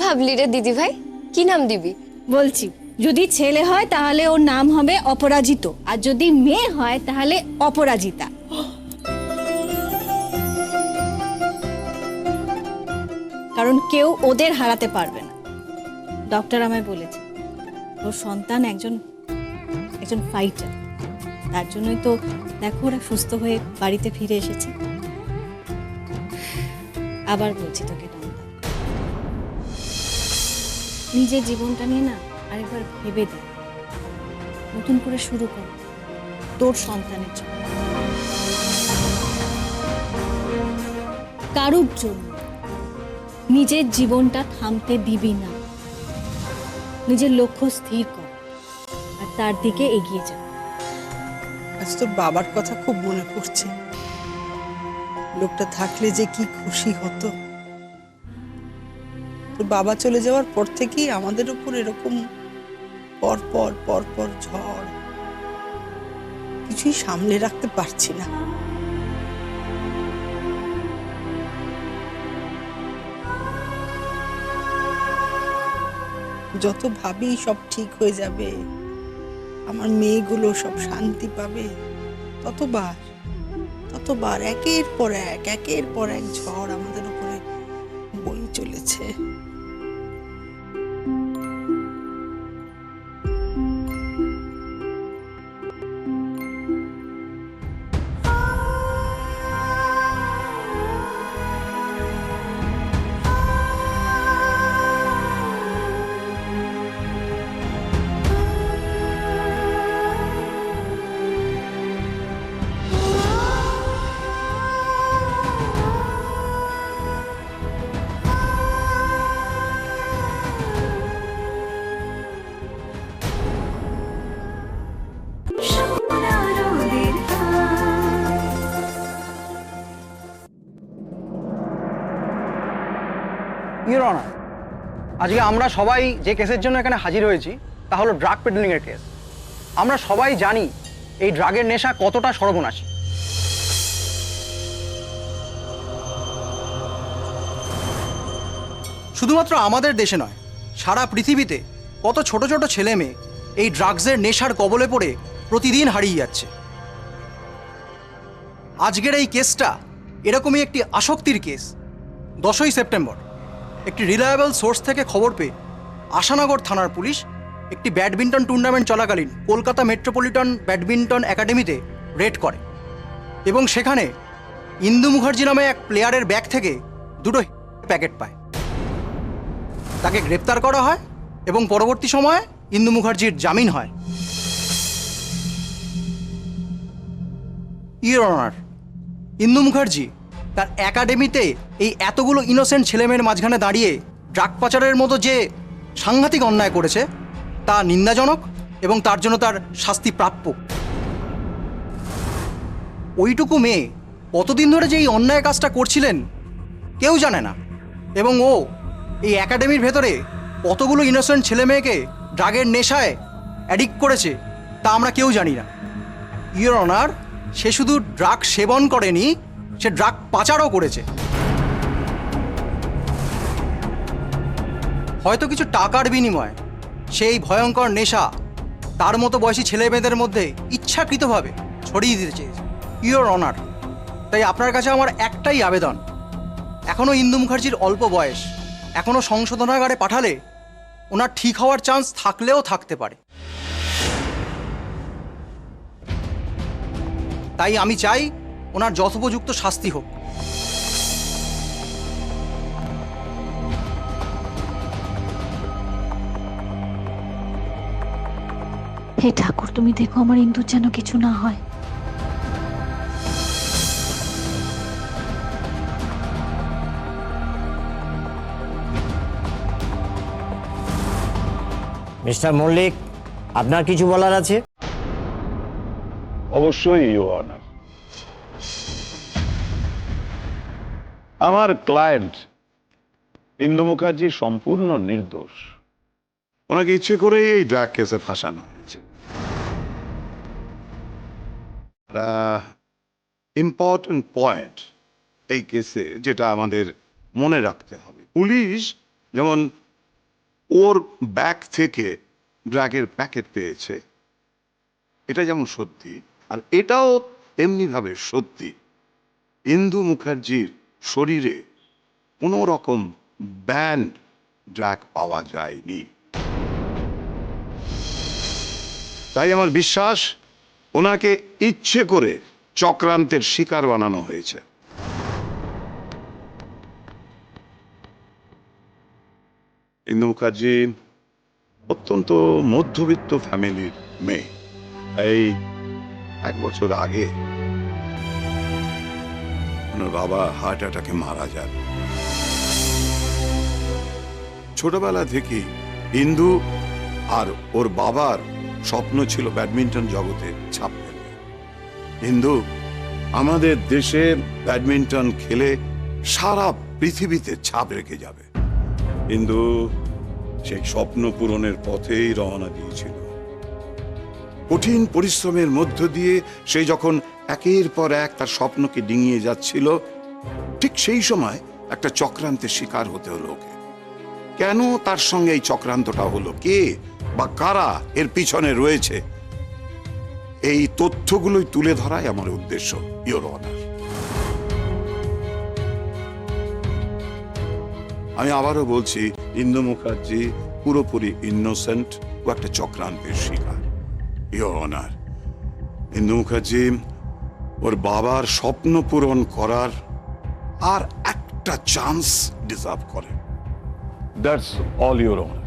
ভাবলি রে দিদি ভাই? কি নাম দিবি? বলছি, যদি ছেলে হয় তাহলে ওর নাম হবে অপরাজিত, আর যদি মেয়ে হয় তাহলে অপরাজিতা। কারণ কেউ ওদের হারাতে পারবে না। ডক্টর আমায় বলেছে ওর সন্তান একজন ফাইটার। তার জন্যই তো দেখো ওরা সুস্থ হয়ে বাড়িতে ফিরে এসেছে। আবার বলছি তোকে নন্দা, নিজের জীবনটা নিয়ে না আরেকবার ভেবে দেখ, নতুন করে শুরু কর তোর সন্তানের জন্য, কারুর জন্য নিজের জীবনটা থামতে দিবি না। নিজের লক্ষ্য স্থির কর আর তার দিকে এগিয়ে যা। আজ তোর বাবার কথা খুব মনে পড়ছে। লোকটা থাকলে যে কি খুশি হতো। তোর বাবা চলে যাওয়ার পর থেকেই আমাদের উপর এরকম পর পর ঝড়, কিছুই সামলে রাখতে পারছি না। যত ভাবি সব ঠিক হয়ে যাবে, আমার মেয়েগুলো সব শান্তি পাবে, ততবার একের পর এক ঝড় আমাদের উপরে বয়ে চলেছে। ইওর অনার, আজকে আমরা সবাই যে কেসের জন্য এখানে হাজির হয়েছি তা হলো ড্রাগ পেডলিং এর কেস। আমরা সবাই জানি এই ড্রাগের নেশা কতটা সর্বনাশী। শুধুমাত্র আমাদের দেশে নয়, সারা পৃথিবীতে কত ছোট ছোট ছেলে মেয়ে এই ড্রাগসের নেশার কবলে পড়ে প্রতিদিন হারিয়ে যাচ্ছে। আজকের এই কেসটা এরকমই একটি আসক্তির কেস। 10ই সেপ্টেম্বর একটি রিলায়েবল সোর্স থেকে খবর পেয়ে আশানগর থানার পুলিশ একটি ব্যাডমিন্টন টুর্নামেন্ট চলাকালীন কলকাতা মেট্রোপলিটন ব্যাডমিন্টন একাডেমিতে রেড করে এবং সেখানে ইন্দু মুখার্জি নামে এক প্লেয়ারের ব্যাগ থেকে 2টো প্যাকেট পায়। তাকে গ্রেপ্তার করা হয় এবং পরবর্তী সময়ে ইন্দু মুখার্জির জামিন হয়। ইওর অনার, ইন্দু মুখার্জি তার একাডেমিতে এই এতগুলো ইনোসেন্ট ছেলেমেয়ের মাঝখানে দাঁড়িয়ে ড্রাগ পাচারের মতো যে সাংঘাতিক অন্যায় করেছে তা নিন্দাজনক এবং তার জন্য তার শাস্তি প্রাপ্য। ওইটুকু মেয়ে কতদিন ধরে যে এই অন্যায় কাজটা করছিলেন কেউ জানে না, এবং ও এই একাডেমির ভেতরে কতগুলো ইনোসেন্ট ছেলে মেয়েকে ড্রাগের নেশায় অ্যাডিক্ট করেছে তা আমরা কেউ জানি না। ইওর অনার, সে শুধু ড্রাগ সেবন করেনি, সে ড্রাগ পাচারও করেছে। হয়তো কিছু টাকার বিনিময়ে সেই ভয়ঙ্কর নেশা তার মতো বয়সী ছেলে মেয়েদের মধ্যে ইচ্ছাকৃতভাবে ছড়িয়ে দিতে চেয়েছে। ইওর অনার, তাই আপনার কাছে আমার একটাই আবেদন, এখনও ইন্দু মুখার্জির অল্প বয়স, এখনও সংশোধনাগারে পাঠালে ওনার ঠিক হওয়ার চান্স থাকলেও থাকতে পারে। তাই আমি চাই ওনার যথোপযুক্ত শাস্তি হোক। হে ঠাকুর, তুমি দেখো আমার ইন্দুর যেন কিছু না হয়। মিস্টার মল্লিক, আপনার কিছু বলার আছে? অবশ্যই ইওর অনার। আমার ক্লায়েন্ট ইন্দু মুখার্জি সম্পূর্ণ নির্দোষ। ওনাকে ইচ্ছে করে এই ড্রাগ কেসে ফাঁসানো হয়েছে। ইম্পর্টেন্ট পয়েন্ট এই কেসে যেটা আমাদের মনে রাখতে হবে, পুলিশ যেমন ওর ব্যাগ থেকে ড্রাগের প্যাকেট পেয়েছে, এটা যেমন সত্যি, আর এটাও তেমনিভাবে সত্যি ইন্দু মুখার্জির শরীরে কোনো রকম ব্যান্ড ড্রাগ পাওয়া যায়নি। তাই আমার বিশ্বাস ওনাকে ইচ্ছে করে চক্রান্তের শিকার বানানো হয়েছে। ইন্দু মুখার্জি অত্যন্ত মধ্যবিত্ত ফ্যামিলির মেয়ে। এই 1 বছর আগে ওনার বাবা হার্ট অ্যাটাকে মারা যান। ছোটবেলা থেকেই ইন্দু আর ওর বাবার স্বপ্ন ছিল ব্যাডমিন্টন জগতে ছাপ ফেলবে। ইন্দু আমাদের দেশে ব্যাডমিন্টন খেলে সারা পৃথিবীতে ছাপ রেখে যাবে। কিন্তু সেই স্বপ্ন পূরণের পথেই রওনা দিয়েছিল। কঠিন পরিশ্রমের মধ্য দিয়ে সে যখন একের পর এক তার স্বপ্নকে ডিঙিয়ে যাচ্ছিল, ঠিক সেই সময় একটা চক্রান্তের শিকার হতে হলো ওকে। কেন তার সঙ্গে এই চক্রান্তটা হলো, কে বা কারা এর পিছনে রয়েছে, এই তথ্যগুলোই তুলে ধরাই আমার উদ্দেশ্য, ইওর অনার। আমি আবারও বলছি, ইন্দু মুখার্জি পুরোপুরি ইনোসেন্ট, ও একটা চক্রান্তের শিকার, ইওর অনার। ইন্দু মুখার্জি ওর বাবার স্বপ্ন পূরণ করার আর একটা চান্স ডিজার্ভ করে। That's all, your honour.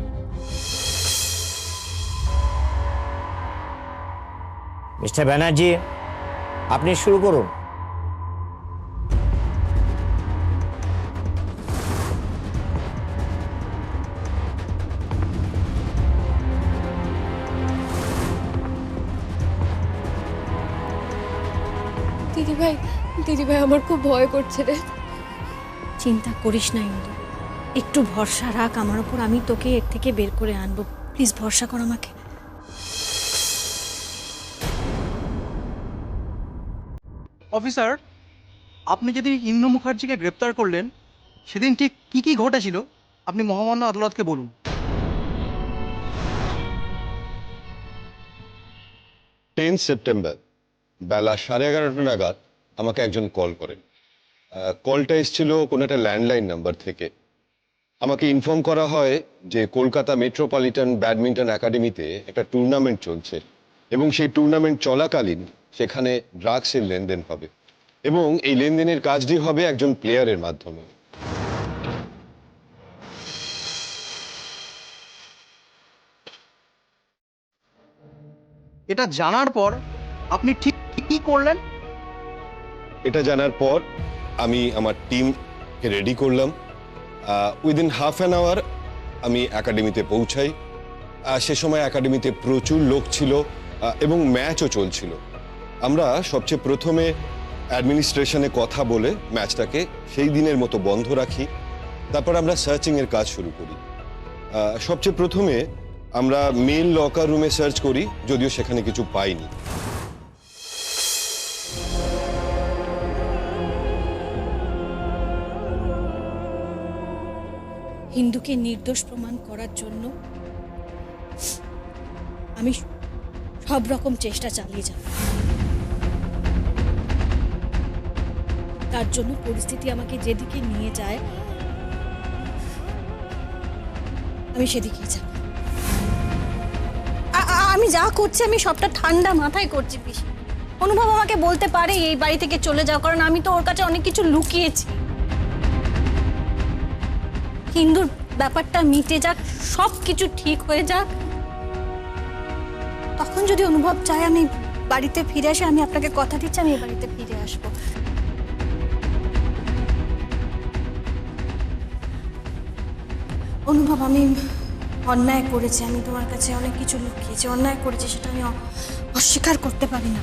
Mister Banerjee, আপনি শুরু করুন। দিদিভাই আমার খুব ভয় করছে রে। চিন্তা করিস না ইন্দু, একটু ভরসা রাখ আমার ওপর, আমি তোকে এর থেকে বের করে আনবো। প্লিজ ভরসা কর আমাকে। অফিসার, আপনি যদি ইন্দু মুখার্জিকে গ্রেপ্তার করলেন, সেদিন ঠিক কি কি ঘটেছিল আপনি মহামান্য আদালতকে বলুন। 10 সেপ্টেম্বর বেলা 11:30 নাগাদ আমাকে একজন কল করেন। কলটা এসেছিল কোনো একটা ল্যান্ডলাইন নাম্বার থেকে। আমাকে ইনফর্ম করা হয় যে কলকাতা মেট্রোপলিটন ব্যাডমিন্টন একাডেমিতে একটা টুর্নামেন্ট চলছে এবং সেই টুর্নামেন্ট চলাকালীন সেখানে ড্রাগসের লেনদেন হবে এবং এই লেনদেনের কাজটি হবে একজন প্লেয়ারের মাধ্যমে। এটা জানার পর আপনি ঠিক কি করলেন? এটা জানার পর আমি আমার টিমকে রেডি করলাম। উইদিন হাফ অ্যান আওয়ার আমি একাডেমিতে পৌঁছাই। সে সময় একাডেমিতে প্রচুর লোক ছিল এবং ম্যাচও চলছিল। আমরা সবচেয়ে প্রথমে অ্যাডমিনিস্ট্রেশনে কথা বলে ম্যাচটাকে সেই দিনের মতো বন্ধ রাখি। তারপর আমরা সার্চিংয়ের কাজ শুরু করি। সবচেয়ে প্রথমে আমরা মেল লকার রুমে সার্চ করি, যদিও সেখানে কিছু পাইনি। হিন্দুকে নির্দোষ প্রমাণ করার জন্য আমি সব রকম চেষ্টা চালিয়ে যাব। তার জন্য পরিস্থিতি আমাকে যেদিকে নিয়ে যায় আমি সেদিকেই যাব। আমি যা করছি আমি সবটা ঠান্ডা মাথায় করছি পিসি। অনুভব আমাকে বলতে পারে এই বাড়ি থেকে চলে যাও, কারণ আমি তো ওর কাছে অনেক কিছু লুকিয়েছি। হিন্দুর ব্যাপারটা মিটে যাক, সব কিছু ঠিক হয়ে যাক, তখন যদি অনুভব চায় আমি বাড়িতে ফিরে আসি, আমি আপনাকে কথা দিচ্ছি আমি এই বাড়িতে ফিরে আসবো। অনুভব, আমি অন্যায় করেছি, আমি তোমার কাছে অনেক কিছু লুকিয়েছি, অন্যায় করেছি, সেটা আমি অস্বীকার করতে পারি না।